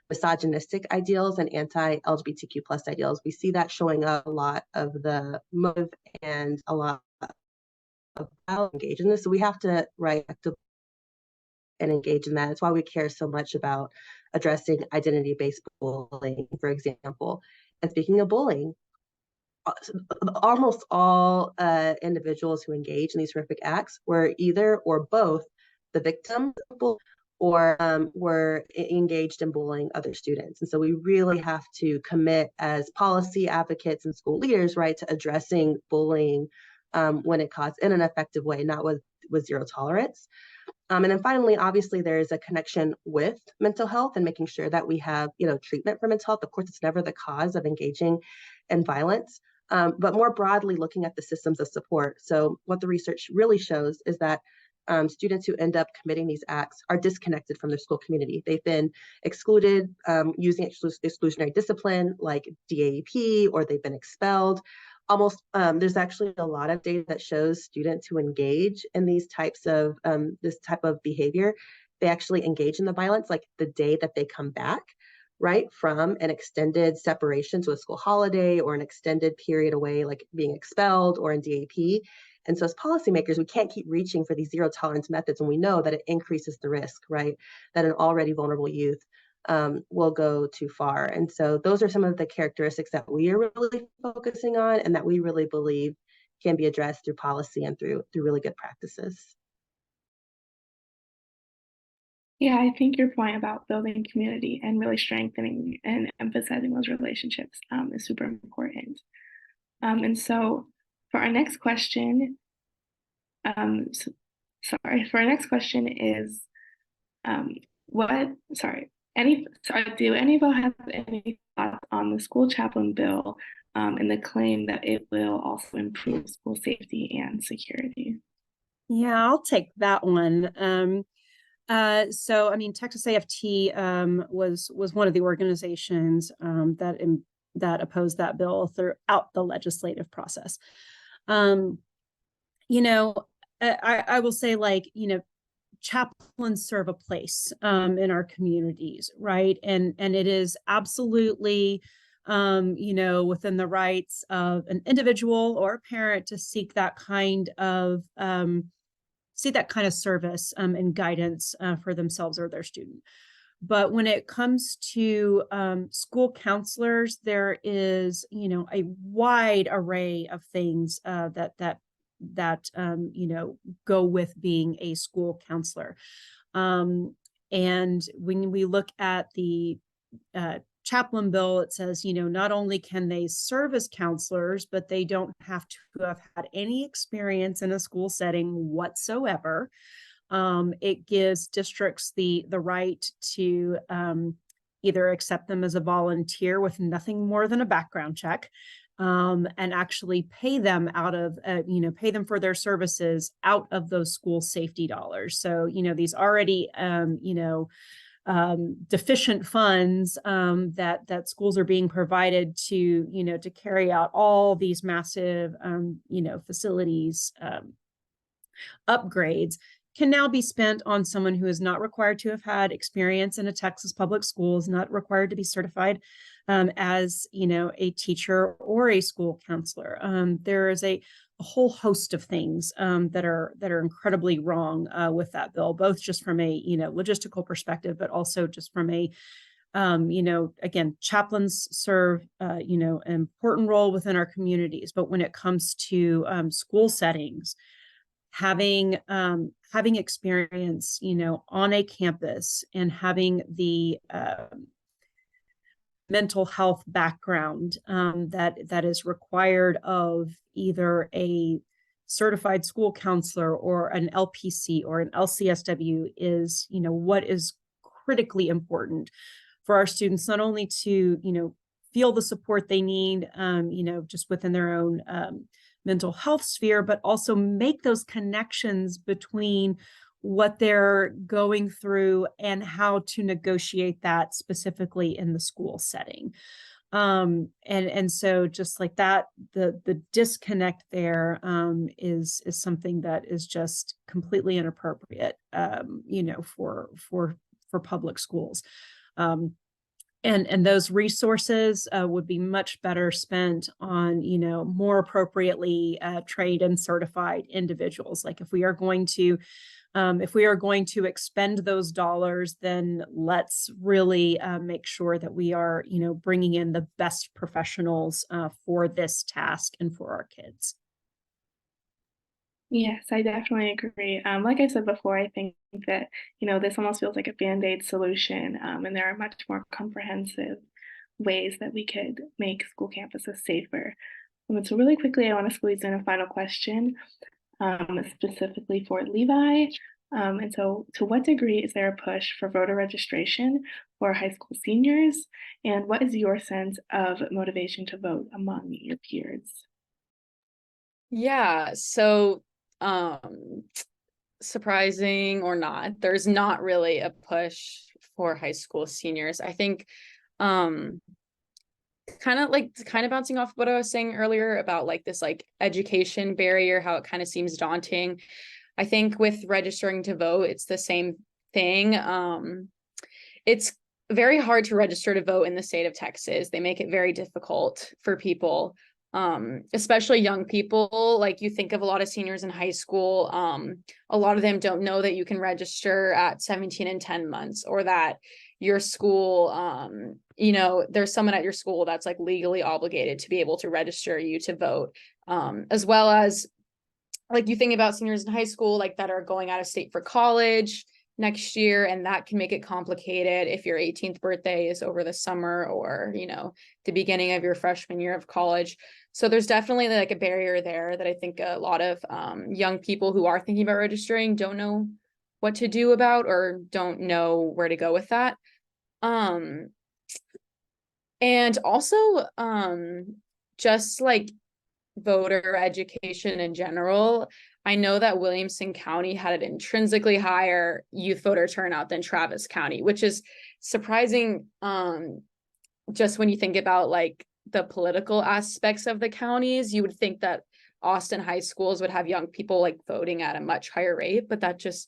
S5: misogynistic ideals and anti-LGBTQ plus ideals. We see that showing up a lot of the motive and a lot of how engage in this. So we have to and engage in that. It's why we care so much about addressing identity-based bullying, for example. And speaking of bullying, almost all individuals who engage in these horrific acts were either or both the victims of bullying or were engaged in bullying other students. And so we really have to commit as policy advocates and school leaders, right, to addressing bullying when it causes in an effective way, not with zero tolerance. And then finally, obviously, there is a connection with mental health and making sure that we have, treatment for mental health. Of course, it's never the cause of engaging in violence, but more broadly looking at the systems of support. So what the research really shows is that students who end up committing these acts are disconnected from their school community. They've been excluded using exclusionary discipline like DAEP, or they've been expelled. Almost, there's actually a lot of data that shows students who engage in these types of this type of behavior, they actually engage in the violence like the day that they come back, right, from an extended separation to a school holiday or an extended period away, like being expelled or in DAP. And so as policymakers, we can't keep reaching for these zero tolerance methods when we know that it increases the risk, right, that an already vulnerable youth will go too far. And so those are some of the characteristics that we are really focusing on and that we really believe can be addressed through policy and through really good practices.
S3: Yeah, I think your point about building community and really strengthening and emphasizing those relationships is super important. And so for our next question, for our next question is, do any of you have any thoughts on the school chaplain bill and the claim that it will also improve school safety and security?
S4: Yeah, I'll take that one. So I mean, Texas AFT was one of the organizations that opposed that bill throughout the legislative process. You know, I will say, like, you know, chaplains serve a place in our communities, right? And it is absolutely you know, within the rights of an individual or a parent to seek that kind of service and guidance for themselves or their student. But when it comes to school counselors, there is, you know, a wide array of things that you know, go with being a school counselor. And when we look at the chaplain bill, it says, you know, not only can they serve as counselors, but they don't have to have had any experience in a school setting whatsoever. It gives districts the right to either accept them as a volunteer with nothing more than a background check, and actually pay them out of, you know, pay them for their services out of those school safety dollars. So, you know, these already, you know, deficient funds that schools are being provided to, you know, to carry out all these massive, you know, facilities upgrades can now be spent on someone who is not required to have had experience in a Texas public school, is not required to be certified as, you know, a teacher or a school counselor. There is a whole host of things that are incredibly wrong with that bill, both just from a, you know, logistical perspective, but also just from a, you know, again, chaplains serve, you know, an important role within our communities. But when it comes to school settings, having experience, you know, on a campus and having the mental health background that is required of either a certified school counselor or an LPC or an LCSW is, you know, what is critically important for our students, not only to, you know, feel the support they need, you know, just within their own mental health sphere, but also make those connections between what they're going through and how to negotiate that specifically in the school setting. And so just like that, the disconnect there is something that is just completely inappropriate, you know, for public schools. And those resources would be much better spent on, you know, more appropriately trained and certified individuals. Like if we are going to expend those dollars, then let's really make sure that we are, you know, bringing in the best professionals for this task and for our kids.
S3: Yes, I definitely agree. Like I said before, I think that, you know, this almost feels like a Band-Aid solution, and there are much more comprehensive ways that we could make school campuses safer. So really quickly, I want to squeeze in a final question, specifically for Levi. And so to what degree is there a push for voter registration for high school seniors? And what is your sense of motivation to vote among your peers?
S6: Yeah, so surprising or not, there's not really a push for high school seniors. I think kind of bouncing off what I was saying earlier about like this like education barrier, how it kind of seems daunting. I think with registering to vote, it's the same thing. It's very hard to register to vote in the state of Texas. They make it very difficult for people, especially young people. Like you think of a lot of seniors in high school. A lot of them don't know that you can register at 17 and 10 months, or that your school, there's someone at your school that's like legally obligated to be able to register you to vote, as well as like you think about seniors in high school, like that are going out of state for college next year, and that can make it complicated if your 18th birthday is over the summer, or the beginning of your freshman year of college. So there's definitely like a barrier there that I think a lot of young people who are thinking about registering don't know what to do about, or don't know where to go with that. And also just like voter education in general. I know that Williamson County had an intrinsically higher youth voter turnout than Travis County, which is surprising, just when you think about like the political aspects of the counties. You would think that Austin high schools would have young people like voting at a much higher rate, but that just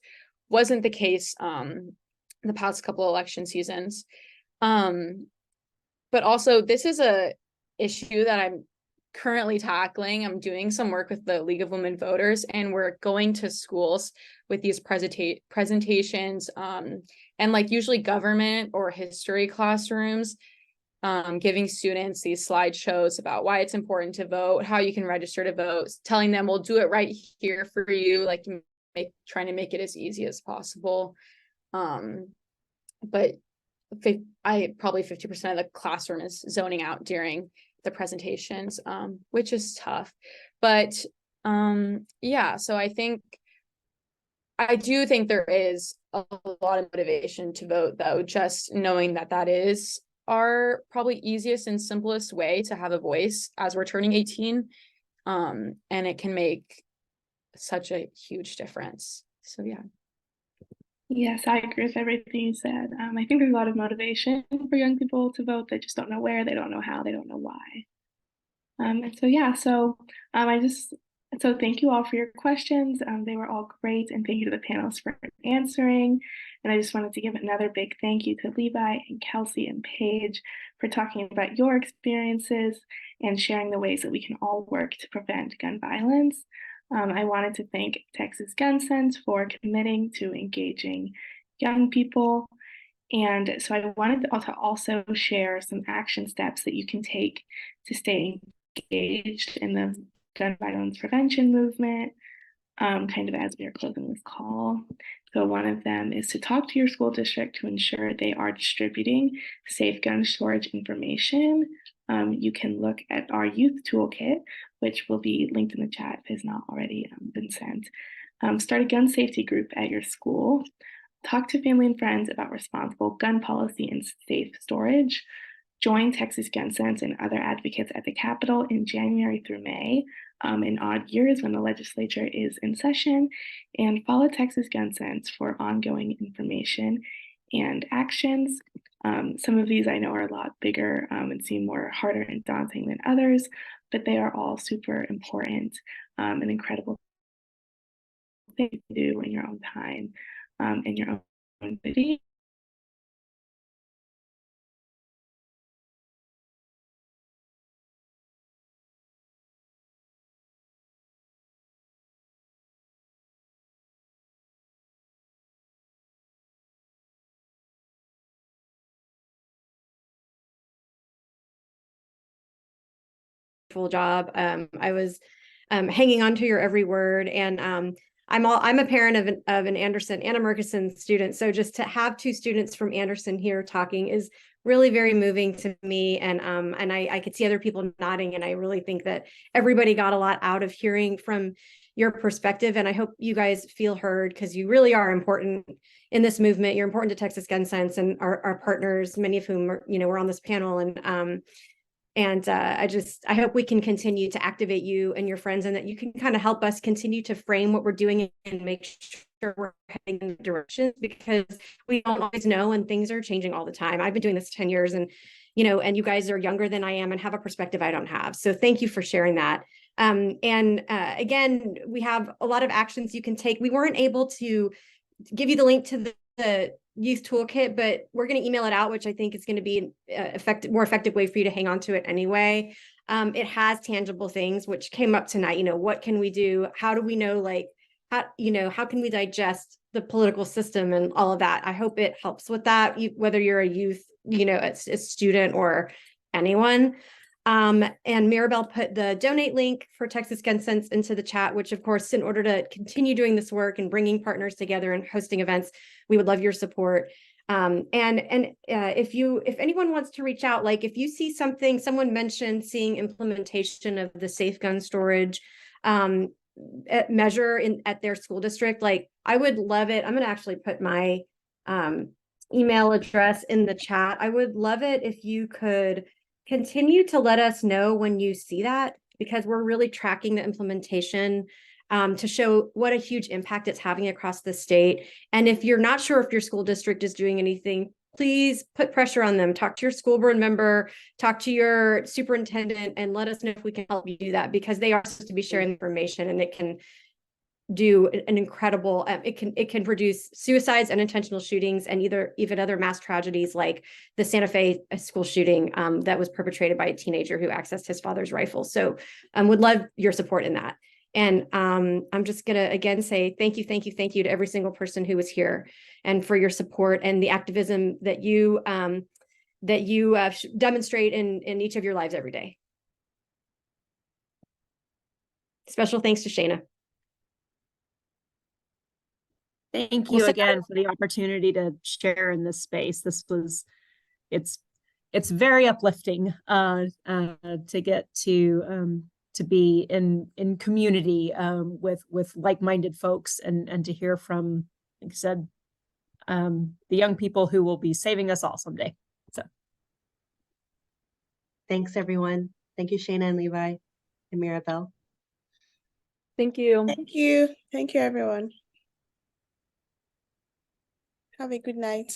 S6: wasn't the case the past couple of election seasons. But also this is a issue that I'm currently tackling. I'm doing some work with the League of Women Voters, and we're going to schools with these presentations, and like usually government or history classrooms, giving students these slideshows about why it's important to vote, how you can register to vote, telling them we'll do it right here for you, like trying to make it as easy as possible. But probably 50% of the classroom is zoning out during the presentations, which is tough. But yeah, so I do think there is a lot of motivation to vote, though, just knowing that that is our probably easiest and simplest way to have a voice as we're turning 18, and it can make such a huge difference. So yeah.
S3: Yes, I agree with everything you said. I think there's a lot of motivation for young people to vote. They just don't know where, they don't know how, they don't know why. And so yeah, so thank you all for your questions. They were all great, and thank you to the panelists for answering. And I just wanted to give another big thank you to Levi and Kelsey and Paige for talking about your experiences and sharing the ways that we can all work to prevent gun violence. I wanted to thank Texas Gun Sense for committing to engaging young people. And so I wanted to also share some action steps that you can take to stay engaged in the gun violence prevention movement, kind of as we are closing this call. So one of them is to talk to your school district to ensure they are distributing safe gun storage information. You can look at our youth toolkit, which will be linked in the chat if it's not already been sent. Start a gun safety group at your school. Talk to family and friends about responsible gun policy and safe storage. Join Texas Gun Sense and other advocates at the Capitol in January through May, in odd years when the legislature is in session, and follow Texas Gun Sense for ongoing information and actions. Some of these I know are a lot bigger and seem more harder and daunting than others, but they are all super important and incredible things to do in your own time, in your own city.
S1: Job. I was hanging on to your every word, and I'm a parent of an Anderson and a Murchison student. So just to have two students from Anderson here talking is really very moving to me. And I could see other people nodding, and I really think that everybody got a lot out of hearing from your perspective. And I hope you guys feel heard, because you really are important in this movement. You're important to Texas Gun Sense and our partners, many of whom are, we're on this panel. And I hope we can continue to activate you and your friends, and that you can kind of help us continue to frame what we're doing and make sure we're heading in the directions, because we don't always know and things are changing all the time. I've been doing this 10 years and, and you guys are younger than I am and have a perspective I don't have. So thank you for sharing that. Again, we have a lot of actions you can take. We weren't able to give you the link to the youth toolkit, but we're going to email it out, which I think is going to be an more effective way for you to hang on to it anyway. It has tangible things which came up tonight. What can we do? How do we know, how can we digest the political system and all of that? I hope it helps with that, whether you're a youth, a student or anyone. And Maribel put the donate link for Texas Gun Sense into the chat, which of course, in order to continue doing this work and bringing partners together and hosting events, we would love your support. If anyone wants to reach out, like if you see something, someone mentioned seeing implementation of the safe gun storage measure at their school district, like I would love it. I'm going to actually put my email address in the chat. I would love it if you could continue to let us know when you see that, because we're really tracking the implementation to show what a huge impact it's having across the state. And if you're not sure if your school district is doing anything, please put pressure on them. Talk to your school board member, talk to your superintendent, and let us know if we can help you do that, because they are supposed to be sharing information and it can do an incredible, it can reduce suicides, unintentional shootings, and even other mass tragedies like the Santa Fe school shooting that was perpetrated by a teenager who accessed his father's rifle. So would love your support in that. And I'm just gonna again say thank you to every single person who was here and for your support and the activism that you demonstrate in each of your lives every day. Special thanks to Shana.
S4: Thank you again for the opportunity to share in this space. It's very uplifting to get to be in community with like-minded folks and to hear from, like I said, the young people who will be saving us all someday. So
S5: Thanks, everyone. Thank you, Shana and Levi and Maribel.
S6: Thank you.
S7: Thank you. Thank you, everyone. Have a good night.